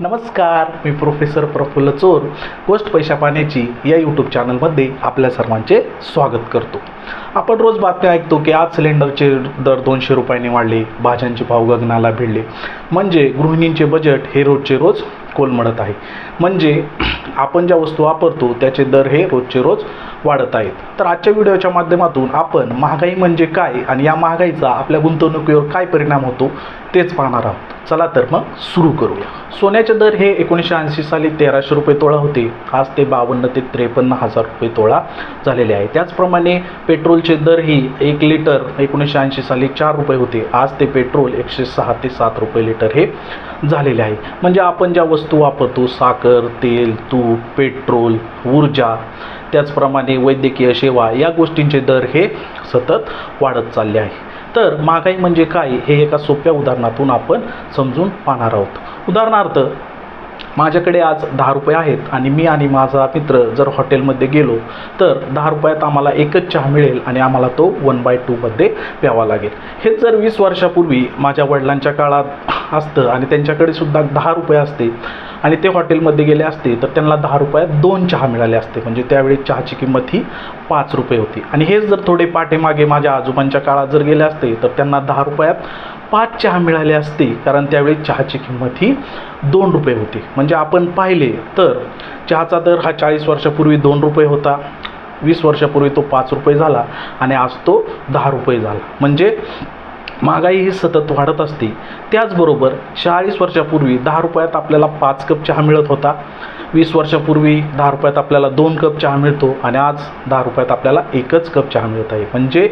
नमस्कार, मी प्रोफेसर प्रफुल्ल चोर गोष्ट पैशा पाण्याची या यूट्यूब चॅनलमध्ये आपल्या सर्वांचे स्वागत करतो. आपण रोज बातम्या ऐकतो की आज सिलेंडरचे दर 200 रुपयांनी वाढले, भाज्यांचे भाव गगनाला भिडले. म्हणजे गृहिणींचे बजेट हे रोजचे रोज कोलमडत आहे. म्हणजे आपण ज्या वस्तू वापरतो त्याचे दर हे रोजचे रोज वाढत आहेत. तर आजच्या व्हिडिओच्या माध्यमातून आपण महागाई म्हणजे काय आणि या महागाईचा आपल्या गुंतवणुकीवर काय परिणाम होतो तेच पाहणार आहोत. चला तर मग सुरू करूया. सोन्याचे दर हे 1980 साली 1300 रुपये तोळा होते. आज ते 52 ते 53 हजार रुपये तोळा झालेले आहे. त्याचप्रमाणे पेट्रोलचे दर ही 1 लिटर 1980 साली 4 रुपये होते. आज ते पेट्रोल 106 ते 7 रुपये लिटर हे झालेले आहे. म्हणजे आपण ज्या वस्तू वापरतो, साखर, तेल, तूप, पेट्रोल, ऊर्जा, त्याचप्रमाणे वैद्यकीय सेवा, या गोष्टींचे दर हे सतत वाढत चालले आहे. तर महागाई म्हणजे काय हे एका सोप्या उदाहरणातून आपण समजून पाहणार आहोत. उदाहरणार्थ, माझ्याकडे आज 10 रुपये आहेत आणि मी आणि माझा मित्र जर हॉटेलमध्ये गेलो तर 10 रुपयात आम्हाला एकच चहा मिळेल आणि आम्हाला तो 1/2 मध्ये प्यावा लागेल. हे जर 20 वर्षापूर्वी माझ्या वडिलांच्या काळात असतं आणि त्यांच्याकडे सुद्धा 10 रुपये असते आणि ते हॉटेलमध्ये गेले असते तर त्यांना 10 रुपयात 2 चहा मिळाले असते. म्हणजे त्यावेळी चहाची किंमत ही 5 रुपये होती. आणि हेच जर थोडे पाठीमागे माझ्या आजोबांच्या काळात जर गेले असते तर त्यांना 10 रुपयात 5 चहा मिळाले असते, कारण त्यावेळी चहाची किंमत ही 2 रुपये होती. म्हणजे आपण पाहिले तर चहाचा दर हा 40 वर्षापूर्वी 2 रुपये होता, 20 वर्षापूर्वी तो 5 रुपये झाला आणि आज तो 10 रुपये झाला. म्हणजे महागाई ही सतत वाढत असते. त्याचबरोबर 40 वर्षापूर्वी 10 रुपयात आपल्याला 5 कप चहा मिळत होता, 20 वर्षापूर्वी 10 रुपयात आपल्याला 2 कप चहा मिळतो आणि आज 10 रुपयात आपल्याला एकच कप चहा मिळत आहे. म्हणजे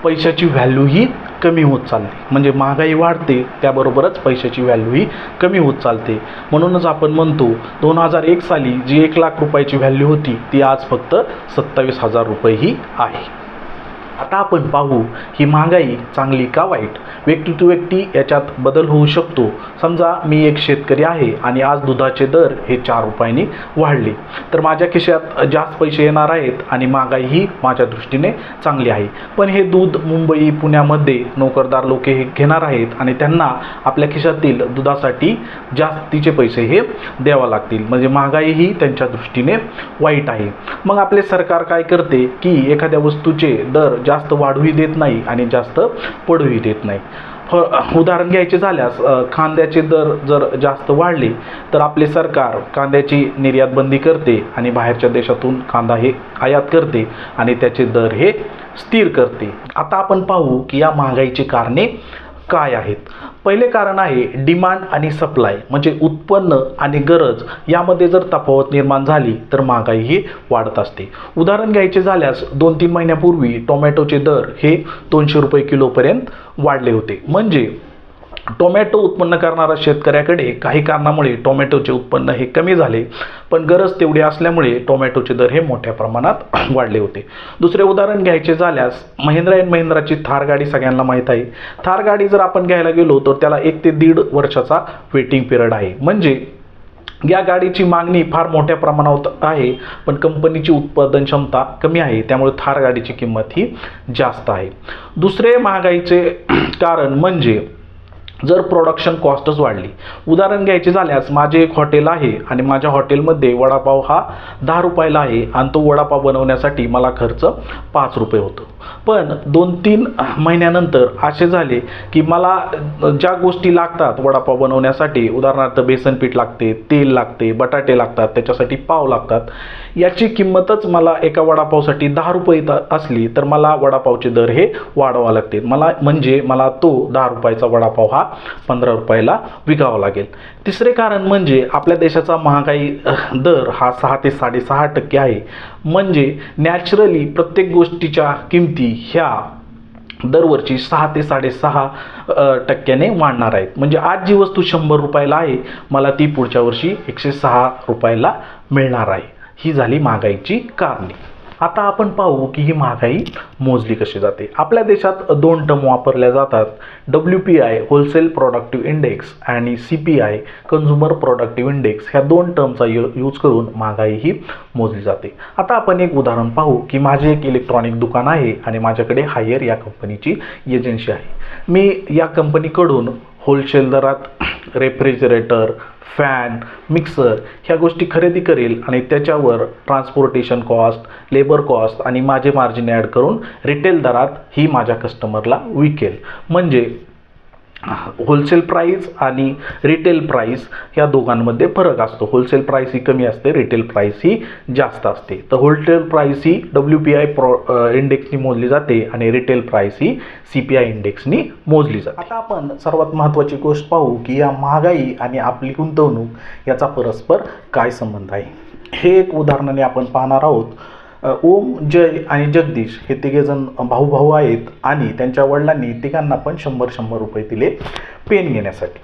पैशाची व्हॅल्यू ही कमी होत चालते. म्हणजे महागाई वाढते त्याबरोबरच पैशाची व्हॅल्यू ही कमी होत चालते. म्हणूनच आपण म्हणतो 2001 साली जी 1 लाख रुपयाची व्हॅल्यू होती ती आज फक्त 27,000 रुपये ही आहे. आता आपण पाहू ही महागाई चांगली का वाईट. व्यक्ती टू व्यक्ती याच्यात बदल होऊ शकतो. समजा मी एक शेतकरी आहे आणि आज दुधाचे दर हे 4 रुपयांनी वाढले तर माझ्या खिशात जास्त पैसे येणार आहेत आणि महागाई ही माझ्या दृष्टीने चांगली आहे. पण हे दूध मुंबई पुण्यामध्ये नोकरदार लोक हे घेणार आहेत आणि त्यांना आपल्या खिशातील दुधासाठी जास्तीचे पैसे हे द्यावे लागतील. म्हणजे महागाई ही त्यांच्या दृष्टीने वाईट आहे. मग आपले सरकार काय करते की एखाद्या वस्तूचे दर जास्त वाढूही देत नाही आणि जास्त पडूही देत नाही. उदाहरण घ्यायचे झाल्यास कांद्याचे दर जर जास्त वाढले तर आपले सरकार कांद्याची निर्यात बंदी करते आणि बाहेरच्या देशातून कांदा हे आयात करते आणि त्याचे दर हे स्थिर करते. आता आपण पाहू की या महागाईची कारणे काय आहेत. पहिले कारण आहे डिमांड आणि सप्लाय. म्हणजे उत्पन्न आणि गरज यामध्ये जर तफावत निर्माण झाली तर महागाई ही वाढत असते. उदाहरण घ्यायचे झाल्यास 2-3 महिन्यापूर्वी टोमॅटोचे दर हे 200 रुपये किलोपर्यंत वाढले होते. म्हणजे टोमॅटो उत्पन्न करणाऱ्या शेतकऱ्याकडे काही कारणामुळे टोमॅटोचे उत्पन्न हे कमी झाले, पण गरज तेवढी असल्यामुळे टोमॅटोचे दर हे मोठ्या प्रमाणात वाढले होते. दुसरे उदाहरण घ्यायचे झाल्यास महिंद्रा अँड महिंद्राची थार गाडी सगळ्यांना माहीत आहे. थार गाडी जर आपण घ्यायला गेलो तर त्याला 1 ते 1.5 वर्षाचा वेटिंग पिरियड आहे. म्हणजे या गाडीची मागणी फार मोठ्या प्रमाणात आहे पण कंपनीची उत्पादन क्षमता कमी आहे, त्यामुळे थार गाडीची किंमत ही जास्त आहे. दुसरे महागाईचे कारण म्हणजे जर प्रोडक्शन कॉस्टच वाढली. उदाहरण घ्यायचे झाल्यास माझे एक हॉटेल आहे आणि माझ्या हॉटेलमध्ये वडापाव हा 10 रुपयाला आहे आणि तो वडापाव बनवण्यासाठी मला खर्च 5 रुपये होतो. पण 2-3 महिन्यानंतर असे झाले की मला ज्या गोष्टी लागतात वडापाव बनवण्यासाठी, उदाहरणार्थ बेसन पीठ लागते, तेल लागते, बटाटे लागतात, त्याच्यासाठी पाव लागतात, याची किंमतच मला एका वडापावसाठी 10 रुपये असली तर मला वडापावचे दर हे वाढवावे लागते. मला तो 10 रुपयाचा वडापाव हा 15 रुपयाला विकावा लागेल. तिसरे कारण म्हणजे आपल्या देशाचा महागाई दर हा 6 ते 6.5% आहे. म्हणजे नॅचरली प्रत्येक गोष्टीच्या किमती ह्या दरवर्षी 6 ते 6.5% वाढणार आहेत. म्हणजे आज जी वस्तू 100 रुपयाला आहे मला ती पुढच्या वर्षी 106 रुपयाला मिळणार आहे. ही झाली महागाईची कारणे. आता आपण पाहू की ही महागाई मोजली कशी जाते. आपल्या देशात 2 टर्म वापरल्या जातात. WPI होलसेल प्रोडक्टिव्ह इंडेक्स आणि CPI कंझ्युमर प्रोडक्टिव्ह इंडेक्स, ह्या 2 टर्मचा यूज करून महागाई ही मोजली जाते. आता आपण एक उदाहरण पाहू की माझे एक इलेक्ट्रॉनिक दुकान आहे आणि माझ्याकडे हायर या कंपनीची एजन्सी आहे. मी या कंपनीकडून होलसेल दरात रेफ्रिजरेटर, फॅन, मिक्सर ह्या गोष्टी खरेदी करेल आणि त्याच्यावर ट्रान्सपोर्टेशन कॉस्ट, लेबर कॉस्ट आणि माझे मार्जिन ॲड करून रिटेल दरात ही माझ्या कस्टमरला विकेल. म्हणजे होलसेल प्राईस आणि रिटेल प्राईस या दोघांमध्ये फरक असतो. होलसेल प्राईस ही कमी असते, रिटेल प्राईस ही जास्त असते. तर होलसेल प्राईस ही WPI इंडेक्सनी मोजली जाते आणि रिटेल प्राईस ही CPI इंडेक्सनी मोजली जाते. आता आपण सर्वात महत्त्वाची गोष्ट पाहू की या महागाई आणि आपली गुंतवणूक याचा परस्पर काय संबंध आहे. हे एक उदाहरणाने आपण पाहणार आहोत. ओम, जय आणि जगदीश हे तिघेजण भाऊ आहेत आणि त्यांच्या वडिलांनी तिघांना पण 100 रुपये दिले पेन घेण्यासाठी.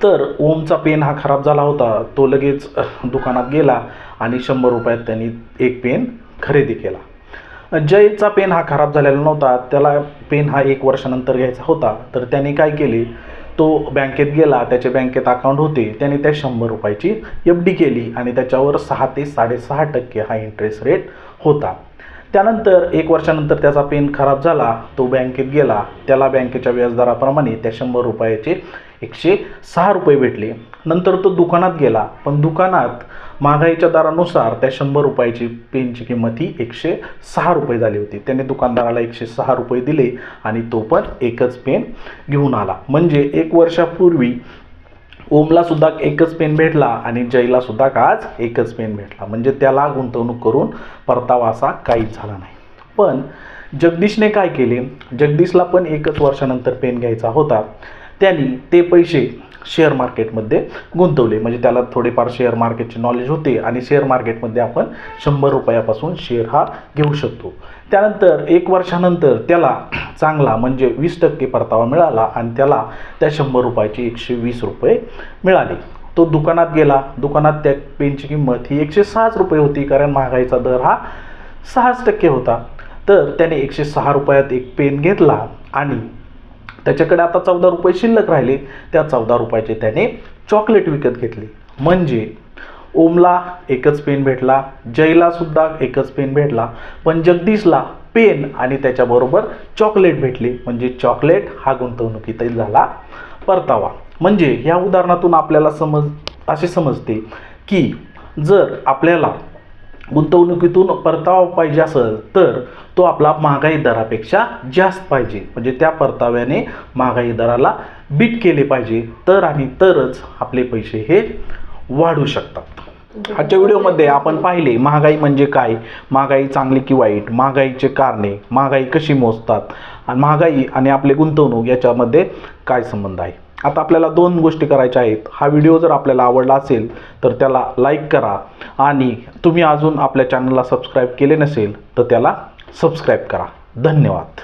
तर ओमचा पेन हा खराब झाला होता. तो लगेच दुकानात गेला आणि 100 रुपयात त्यांनी एक पेन खरेदी केला. जयचा पेन हा खराब झालेला नव्हता. त्याला पेन हा 1 वर्षानंतर घ्यायचा होता. तर त्याने काय केले, तो बँकेत गेला, त्याचे बँकेत अकाउंट होते, त्याने त्या 100 रुपयाची FD केली आणि त्याच्यावर 6 ते 6.5% हा इंटरेस्ट रेट होता. त्यानंतर 1 वर्षानंतर त्याचा पेन खराब झाला. तो बँकेत गेला, त्याला बँकेच्या व्याजदराप्रमाणे त्या 100 रुपयाचे 106 रुपये भेटले. नंतर तो दुकानात गेला, पण दुकानात महागाईच्या दरानुसार त्या 100 रुपयाची पेनची किंमत ही 106 रुपये झाली होती. त्याने दुकानदाराला 106 रुपये दिले आणि तो पण एकच पेन घेऊन आला. म्हणजे 1 वर्षापूर्वी ओमला सुद्धा एकच पेन भेटला आणि जयला सुद्धा आज एकच पेन भेटला. म्हणजे त्याला गुंतवणूक करून परतावा असा काहीच झाला नाही. पण जगदीशने काय केले, जगदीशला पण 1 वर्षानंतर पेन घ्यायचा होता. त्यांनी ते पैसे शेअर मार्केटमध्ये गुंतवले. म्हणजे त्याला थोडेफार शेअर मार्केटचे नॉलेज होते आणि शेअर मार्केटमध्ये आपण 100 रुपयापासून शेअर हा घेऊ शकतो. त्यानंतर 1 वर्षानंतर त्याला चांगला म्हणजे 20% परतावा मिळाला आणि त्याला त्या 100 रुपयाचे 120 रुपये मिळाले. तो दुकानात गेला, दुकानात त्या पेनची किंमत ही 106 रुपये होती, कारण महागाईचा दर हा 6% होता. तर त्याने 106 रुपयात एक पेन घेतला आणि त्याच्याकडे आता 14 रुपये शिल्लक राहिले. त्या 14 रुपयाचे त्याने चॉकलेट विकत घेतली. म्हणजे ओमला एकच पेन भेटला, जयला सुद्धा एकच पेन भेटला, पण जगदीशला पेन आणि त्याच्याबरोबर चॉकलेट भेटले. म्हणजे चॉकलेट हा गुंतवणुकीतील झाला परतावा. म्हणजे या उदाहरणातून आपल्याला असे समजते की जर आपल्याला गुंतवणुकीतून परतावा पाहिजे असेल तर तो आपला महागाई दरापेक्षा जास्त पाहिजे. म्हणजे त्या परताव्याने महागाई दराला बीट केले पाहिजे, तर आणि तरच आपले पैसे हे वाढू शकतात. आजच्या व्हिडिओमध्ये आपण पाहिले महागाई म्हणजे काय, महागाई चांगली की वाईट, महागाईचे कारणे, महागाई कशी मोजतात आणि महागाई आणि आपले गुंतवणूक याच्यामध्ये काय संबंध आहे. आता आपल्याला 2 गोष्टी करायच्या आहेत. हा व्हिडिओ जर आपल्याला आवडला असेल तर त्याला लाईक करा आणि तुम्ही अजून आपल्या चॅनलला सबस्क्राईब केले नसेल तर त्याला सबस्क्राईब करा. धन्यवाद.